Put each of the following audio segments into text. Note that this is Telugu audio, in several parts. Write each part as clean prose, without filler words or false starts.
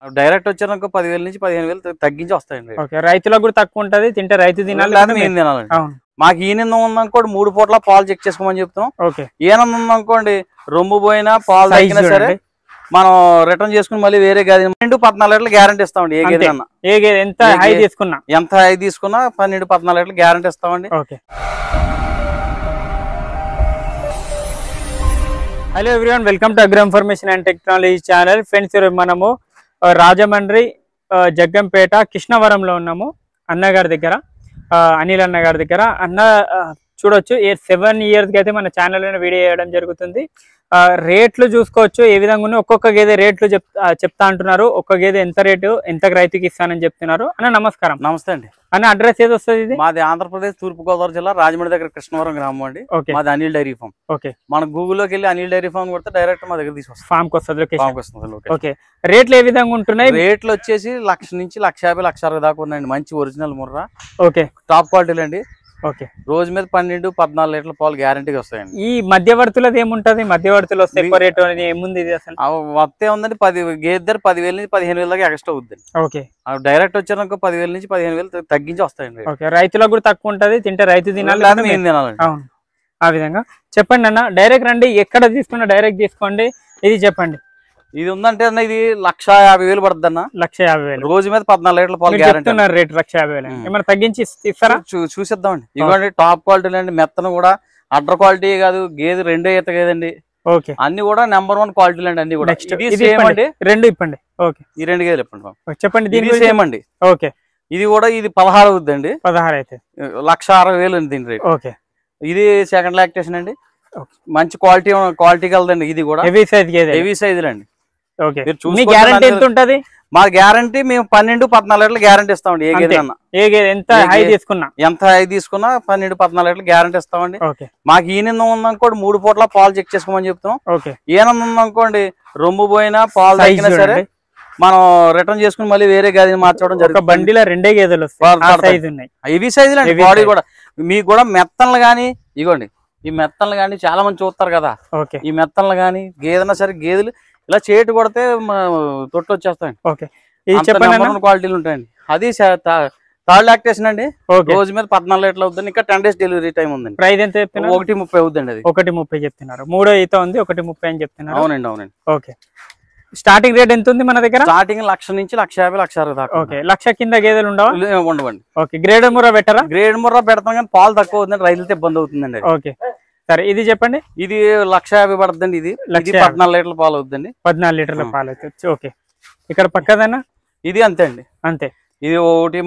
డైరెక్ట్ వచ్చారనుకో 10,000 నుంచి 15,000 తగ్గించి వస్తాయండి. ఓకే, రైతులకు కూడా తక్కువ ఉంటది, తింటే రైతు తినాలి, మేము తినాలండి. మాకు ఈయన ఉందనుకోండి 3 పూట్ల పాలు చెక్ చేసుకోమని చెప్తాం. ఓకే, ఈయన ఉందనుకోండి రొమ్ము పోయినా పాలు తగ్గినా సరే మనం రిటర్న్ చేసుకుని మళ్ళీ వేరే గది 12-14 లీటర్లు గ్యారంటీ ఇస్తామండి. ఏ గేదె అన్నా ఎంత హై తీసుకున్నా 12-14 లీటర్లు గ్యారంటీ ఇస్తామండి. Okay. Hello everyone, welcome to agro information and technology channel. Friends, మనము రాజమండ్రి జగ్గంపేట కృష్ణవరంలో ఉన్నాము. అన్నగారి దగ్గర, అనిల్ అన్న గారి దగ్గర. అన్న చూడొచ్చు 7 years కి అయితే మన ఛానల్లోనే వీడియో చేయడం జరుగుతుంది. రేట్లు చూసుకోవచ్చు ఏ విధంగా ఉన్నాయి. ఒక్కొక్క గేదె రేట్లు చెప్తా అంటున్నారు. ఒక్క గేదె ఎంత రేటు, ఎంత రైతుకి ఇస్తానని చెప్తున్నారు. అన్న నమస్కారం. నమస్తే అండి. అన్న అడ్రస్ ఏది వస్తుంది? ఇది మాది ఆంధ్రప్రదేశ్ తూర్పుగోదావరి జిల్లా రాజమండ్రి దగ్గర కృష్ణవరం గ్రామం అండి. మాది అనిల్ డైరీ ఫామ్. ఓకే, మన గూగుల్లోకి వెళ్ళి అనిల్ డైరీ ఫామ్ కొడితే డైరెక్ట్ మా దగ్గర తీసుకొస్తాం. ఫామ్ కి వస్తుంది. ఓకే, రేట్లు ఏ విధంగా ఉంటున్నాయి? రేట్లు వచ్చేసి 1,00,000 నుంచి 1,50,000, 1,60,000 దాకా ఉన్నాయండి. మంచి ఒరిజినల్ ముర్రా. ఓకే, టాప్ క్వాలిటీలు అండి. ఓకే, రోజు మీద 12-14 లీటర్ల పాలు గ్యారంటీగా వస్తాయండి. ఈ మధ్యవర్తులది ఏముంటది? మధ్యవర్తులు వస్తే ఎక్కువ రేటు అనేది ఏముంది? ఇది అసలు వస్తే ఉందండి 10 గేదె 10,000 నుంచి 15,000 దాకా ఎక్స్ట్రా అవుతుంది. ఓకే, డైరెక్ట్ వచ్చారనుకో 10,000 నుంచి 15,000 తగ్గించి వస్తాయండి. ఓకే, రైతులకు కూడా తక్కువ ఉంటది, తింటే రైతు తినాలి, మేము తినాలండి. అవును, ఆ విధంగా చెప్పండి అన్న. డైరెక్ట్ రండి, ఎక్కడ తీసుకున్నా డైరెక్ట్ తీసుకోండి. ఇది చెప్పండి. ఇది ఉందంటే అన్న ఇది 1,50,000 పడుతుంది అన్న. 1,50,000 రోజు మీద 14 లీటర్ల పాలు గ్యారంటీ. రేట్ 1,50,000 ఏమైనా తగ్గించి ఇస్తారా? చూసిద్దామండి. ఇవ్వండి టాప్ క్వాలిటీ అండి. మెత్తను కూడా అడ్డర్ క్వాలిటీ కాదు, గేదె 2 ఈత గేదండి. ఓకే, అన్ని కూడా నెంబర్ 1 క్వాలిటీలు అండి. అన్ని కూడా రెండు ఇప్పండి. ఓకే, ఈ 2 గేదెలు ఇప్పండి. చెప్పండి. దీని సేమ్ అండి. ఓకే, ఇది కూడా ఇది 16 అవుద్దండి. 16 అయితే 1,60,000 ఉంది దీని రేట్. ఓకే, ఇది సెకండ్ లాక్టేషన్ అండి. మంచి క్వాలిటీ కలదండి. ఇది కూడా హెవీ సైజులు అండి. ఓకే, మీ గ్యారంటీ ఎంత ఉంటది? మా గ్యారంటీ మేము 12-14 లీటర్లు గ్యారంటీ ఇస్తామండి. ఏ గేదె అన్నా ఎంత హై తీసుకున్నా 12-14 లీటర్లు గ్యారంటీ ఇస్తామండి. ఓకే, మాకు ఈయన ఉందనుకోండి 3 పూట్ల పాలు చెక్ చేసుకోమని చెప్తాం. ఓకే, ఈయన ఉందనుకోండి రొమ్ము పోయినా పాలు తగ్గినా సరే మనం రిటర్న్ చేసుకుని మళ్ళీ వేరే గదిని మార్చడం జరుగుతుంది. బండిలో 2 గేదెలు హెవీ సైజులు అండి. బాడీ కూడా మీకు కూడా మెత్తలు గానీ ఇగోండి, ఈ మెత్తలు గానీ చాలా మంది చూస్తారు కదా. ఈ మెత్తలు గానీ గేదెనా సరే గేదెలు ఇలా చేటు కొడితే తొట్టు వచ్చేస్తాయండి. ఓకే, క్వాలిటీలు ఉంటాయండి. అది థర్డ్ లాక్టేషన్ అండి. రోజు మీద 14 లీటర్లు అవుతుంది. ఇంకా 10 days డెలివరీ టైం ఉందండి. ప్రైస్ ఎంత చెప్తున్నారు? 1.30 అవుతుందండి. అది 1.30 చెప్తున్నారు. 3 ఈత ఉంది, 1.30 అని చెప్తున్నారు. అవునండి, అవునండి. ఓకే, స్టార్టింగ్ రేట్ ఎంత ఉంది మన దగ్గర? స్టార్టింగ్ 1,00,000 నుంచి 1,50,000, 1,60,000 దాకా. ఓకే, 1,00,000 కింద గేదెలు ఉండవండి. ఓకే, గ్రేడ్ ముర్రా పెట్టరా? గ్రేడ్ ముర్రా పెడతాం కానీ పాలు తక్కువ అవుతుందండి, రైతులతో ఇబ్బంది అవుతుందండి. ఓకే, సరే ఇది చెప్పండి. ఇది 1,50,000 పడుతుందండి. ఇది 14 లీటర్ల పాలు అవుతుందండి. 14 లీటర్ల పాలు అవుతుంది. ఓకే, ఇక్కడ పక్కదన్నా ఇది అంతే అండి. అంతే, ఇది 1.30,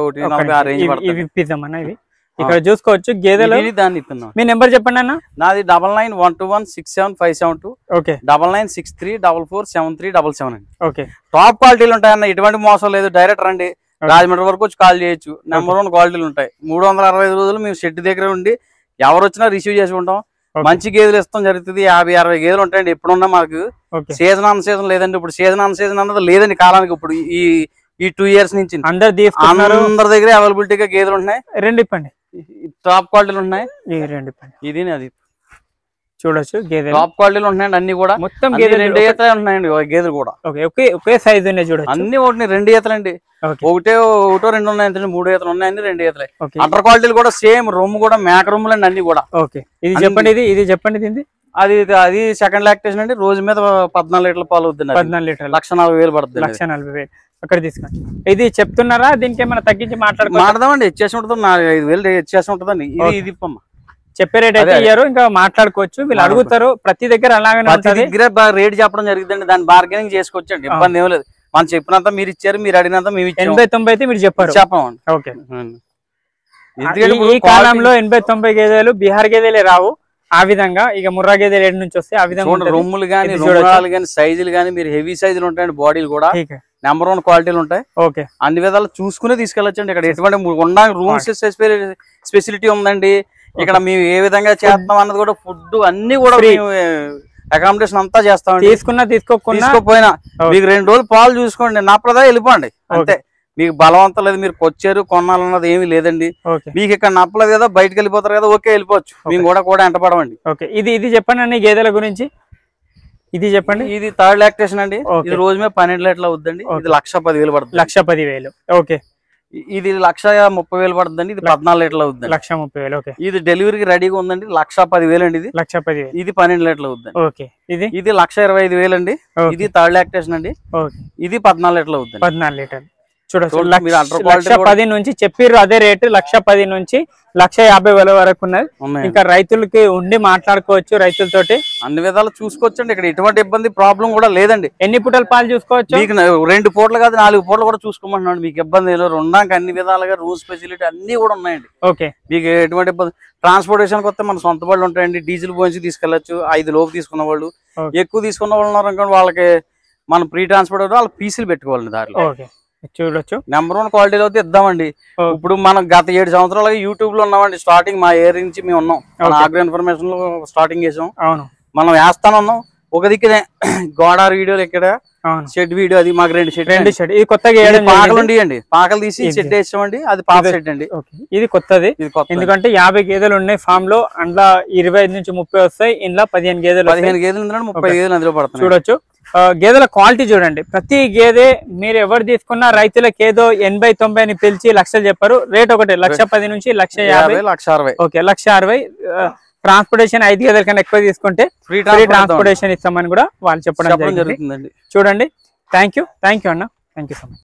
1.40 రేంజ్ పడుతుంది. ఇవి ఇప్పిద్దామన్నా. ఇవి ఇక్కడ చూసుకోవచ్చు గేదెలు. దాన్ని ఇస్తున్నాం. మీ నెంబర్ చెప్పండి అన్న. నాది 9912167572. ఓకే, 9963447377 అండి. ఓకే, టాప్ క్వాలిటీలు ఉంటాయన్న, ఎటువంటి మోసం లేదు. డైరెక్ట్ రండి, రాజమండ్రి వరకు వచ్చి కాల్ చేయొచ్చు. నెంబర్ 1 క్వాలిటీలు ఉంటాయి. 365 రోజులు మేము షెడ్ దగ్గర ఉండి ఎవరు వచ్చినా రిసీవ్ చేసుకుంటాం. మంచి గేదెలు ఇస్తాం జరుగుతుంది. 50-60 గేదెలు ఉంటాయండి. ఎప్పుడున్నా మాకు సీజన్ అన్ సీజన్ లేదండి. ఇప్పుడు సీజన్ అన్ సీజన్ అన్నది లేదండి కాలానికి. ఇప్పుడు ఈ 2 years నుంచి అందరి దగ్గర అవైలబిలిటీగా గేదెలు ఉంటున్నాయి. 2 ఇప్పండి. టాప్ క్వాలిటీలు ఉన్నాయి. 2 ఇప్పండి. ఇది అది చూడొచ్చు గేదెలు టాప్ క్వాలిటీలు ఉన్నాయండి. అన్ని కూడా మొత్తం గేదెలు 2 ఈతలే ఉన్నాయండి. గేదెలు కూడా ఒకే సైజు ఉన్నాయి. చూడొచ్చు అన్ని 2 ఈతలండి. ఒకటో 2 ఉన్నాయండి. 3 ఈతలు ఉన్నాయండి. 2 ఈతలే. అటర్ క్వాలిటీలు కూడా సేమ్. రొమ్ము కూడా మేక రొమ్ములు అండి అన్ని కూడా. ఓకే, ఇది చెప్పండి. ఇది చెప్పండి. ఇది అది సెకండ్ లాక్టేషన్ అండి. రోజు మీద 14 లీటర్ల పాలు అవుతుంది. 14 లీటర్లు 1,40,000 పడుతుంది. 1,40,000 అక్కడ తీసుకోండి. ఇది చెప్తున్నారా? దీనికి ఏమైనా తగ్గించి మాట్లాడదామండి. ఇచ్చేసి ఉంటుంది. 5,000 ఇచ్చేసి ఉంటుందండి. ఇది ఇప్పమ్మా చెప్పే రేట్ అయితే ఇయ్యారు. ఇంకా మాట్లాడుకోవచ్చు. వీళ్ళు అడుగుతారు ప్రతి దగ్గర అలాగే రేట్ చెప్పడం జరిగిందండి. దాన్ని బార్గెనింగ్ చేసుకోవచ్చు అండి. ఇబ్బంది ఏం లేదు. మనం చెప్పినంత మీరు ఇచ్చారు, మీరు అడిగినంత మేము 80-90 అయితే మీరు చెప్పారు. చెప్పండి. ఓకే, ఈ కాలంలో 80-90 గేదెలు బీహార్ గేదెలే రావు. ఆ విధంగా ఇక ముర్రా గేదెలు 7 నుంచి వస్తే ఆ విధంగా రొమ్ములు గానీ రుమాలు గానీ సైజులు గానీ మీరు హెవీ సైజులు ఉంటాయండి. బాడీలు కూడా నెంబర్ 1 క్వాలిటీలు ఉంటాయి. ఓకే, అన్ని విధాలు చూసుకునే తీసుకెళ్ళొచ్చండి. ఇక్కడ ఎటువంటి రూమ్స్ స్పెసిలిటీ ఉందండి. ఇక్కడ మేము ఏ విధంగా చేస్తాం అన్నది కూడా ఫుడ్ అన్ని కూడా అకామిడేషన్ అంతా చేస్తాం. తీసుకోకపోయినా మీకు 2 రోజులు పాలు చూసుకోండి. నప్పదా వెళ్ళిపోండి అంతే. మీకు బలవంతం లేదు. మీరు వచ్చారు కొనాలన్నది ఏమీ లేదండి. మీకు ఇక్కడ నప్పలేదు కదా, బయటకు వెళ్ళిపోతారు కదా, ఓకే వెళ్ళిపోవచ్చు. మేము కూడా ఎంటపడమండి. ఓకే, ఇది చెప్పండి అన్ని గేదెల గురించి. ఇది చెప్పండి. ఇది థర్డ్ లాక్టేషన్ అండి. ఇది రోజు మీద 12 లీటర్లు అవుతుందండి. ఇది 1,10,000 పడుతుంది. 1,10,000. ఓకే. ఇది 1,30,000 పడుతుందండి. ఇది 14 లీటర్లు అవుతుంది. 1,30,000. ఓకే. ఇది డెలివరీకి రెడీగా ఉందండి. 1,10,000 అండి. ఇది 1,10,000. ఇది 12 లీటర్లు అవుతుంది. ఓకే. ఇది 1,25,000 అండి. ఇది థర్డ్ లాక్టేషన్ అండి. ఇది 14 లీటర్లు అవుతుంది. 14 లీటర్లు. చూడొచ్చు. 1,10,000 నుంచి చెప్పిర్రు అదే రేటు. 1,10,000 నుంచి 1,50,000 వరకు ఉన్నది. ఇంకా రైతులకి ఉండి మాట్లాడుకోవచ్చు, రైతులతోటి అన్ని విధాలు చూసుకోవచ్చు అండి. ఇక్కడ ఎటువంటి ఇబ్బంది ప్రాబ్లం కూడా లేదండి. ఎన్ని పూటల పాలు చూసుకోవచ్చు? మీకు 2 పూటలు కాదు 4 పూటలు కూడా చూసుకోమంటున్నాడు. మీకు ఇబ్బంది ఉండడానికి అన్ని విధాలుగా రూల్స్ ఫెసిలిటీ అన్ని కూడా ఉన్నాయండి. ఓకే. మీకు ఎటువంటి ఇబ్బంది. ట్రాన్స్పోర్టేషన్ కొత్త మన సొంత బళ్ళు ఉంటాయండి. డీజిల్ పోయించి తీసుకెళ్లొచ్చు. 5 లోపు తీసుకున్న వాళ్ళు, ఎక్కువ తీసుకున్న వాళ్ళు ఉన్నారు అనుకోండి, వాళ్ళకి మనం ప్రీ ట్రాన్స్పోర్ట్ వాళ్ళ పీసీలు పెట్టుకోవాలి దారిలో. చూడొచ్చు. నెంబర్ 1 క్వాలిటీలో అయితే ఇద్దామండి. ఇప్పుడు మనం గత 7 సంవత్సరాలుగా యూట్యూబ్ లో ఉన్నామండి. స్టార్టింగ్ మా ఏరియా నుంచి మేము ఉన్నాం. ఆగ్రో ఇన్ఫర్మేషన్ లో స్టార్టింగ్ చేసాం. మనం వేస్తానున్నాం. ఒక దిక్కునే గోడార్ వీడియోలు ఇక్కడ షెడ్ వీడియో, అది మాకు 2 షెడ్. ఇది కొత్తగా పాకలు ఉండేయండి. పాకలు తీసి షెడ్ వేసామండి. అది పాత షెడ్ అండి. ఇది కొత్తది. ఎందుకంటే 50 గేదెలు ఉన్నాయి ఫామ్ లో. అందులో 25 నుంచి 30 వస్తాయి. ఇందులో 15 గేదెలు 30 గేదెలు అందులో పడుతుంది. చూడొచ్చు. గేదెల క్వాలిటీ చూడండి. ప్రతి గేదె మీరు ఎవరు తీసుకున్నా రైతులకు ఏదో 80-90 అని పిలిచి లక్షలు చెప్పారు. రేట్ ఒకటి 1,10,000 నుంచి 1,50,000, 1,60,000. ఓకే, 1,60,000. ట్రాన్స్పోర్టేషన్ 5 గేదెల కన్నా ఎక్కువ తీసుకుంటే ఫ్రీ ట్రాన్స్పోర్టేషన్ ఇస్తామని కూడా వాళ్ళు చెప్పడం జరుగుతుందండి. చూడండి. థ్యాంక్ యూ అన్న. Thank you so much.